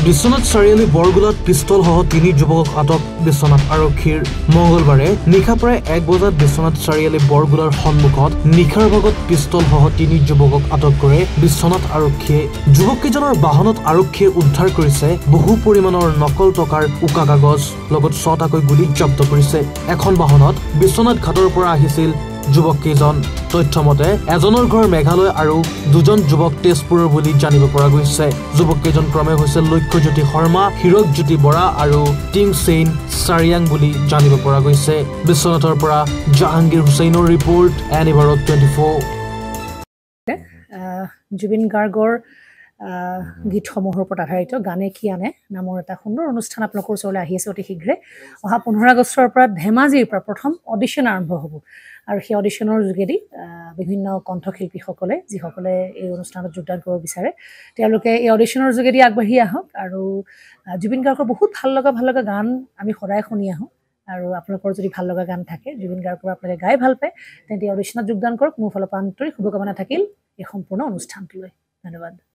Biswanath Chariali বৰগোলাত pistol সহ 3 যুৱকক আটক বিশ্বনাথ আৰক্ষীৰ মঙলবাৰে নিশা প্ৰায় 1 বজাত বিশ্বনাথ চাৰিআলি বৰগোলাৰ সন্মুখত নিশাৰ ভাগত পিষ্টল সহ 3 যুৱকক আটক কৰে বিশ্বনাথ আৰক্ষীয়ে। যুৱককেইজনৰ বাহনত আৰক্ষীয়ে উদ্ধাৰ কৰিছে বহু পৰিমাণৰ নকল টকাৰ উকা কাগজ লগত 6টাকৈ গুলী জব্দ কৰিছে। এখন বাহনত বিশ্বনাথ ঘাটৰ পৰা আহিছিল যুৱককেইজন। তথ্যমতে এজনৰ ঘৰ মেঘালয় আৰু দুজন যুৱক তেজপুৰৰ বুলি জানিব পৰা গৈছে। যুৱককেইজন ক্ৰমে হৈছে লক্ষ্যজ্যোতি শৰ্মা, হীৰকজ্যোতি বৰা আৰু টিং চেইন চাৰিয়াং বুলি জানিব পৰা গৈছে। বিশ্বনাথৰ পৰা জাহাংগীৰ হুছেইনৰ ৰিপৰ্ট, এনি ভাৰত 24। জুবিন গাৰ্গৰ গীতসমূহৰ ওপৰত আধাৰিত গানে কি আনে নামৰ এটা সুন্দৰ অনুষ্ঠান আপোনালোকৰ ওচৰলৈ আহি আছে অতি শীঘ্ৰে। অহা 15 আগষ্টৰ পৰা ধেমাজিৰ পৰা প্ৰথম অডিশ্যন আৰম্ভ হ'ব আৰু সেই অডিশ্যনৰ যোগেদি বিভিন্ন কণ্ঠশিল্পীসকলে যিসকলে এই অনুষ্ঠানত যোগদান কৰিব বিচাৰে তেওঁলোকে এই অডিশ্যনৰ যোগেদি আগবাঢ়ি আহক আৰু জুবিন গাৰ্গৰ বহুত ভাল লগা গান আমি সদায় শুনি আহোঁ। আৰু আপোনালোকৰ যদি ভাল লগা গান থাকে জুবিন গাৰ্গৰ আপোনালোকে গাই ভাল পায় তেন্তে অডিশ্যনত যোগদান কৰক। মোৰ ফালৰ পৰা আন্তৰিক শুভকামনা থাকিল এই সম্পূৰ্ণ অনুষ্ঠানটোলৈ। ধন্যবাদ।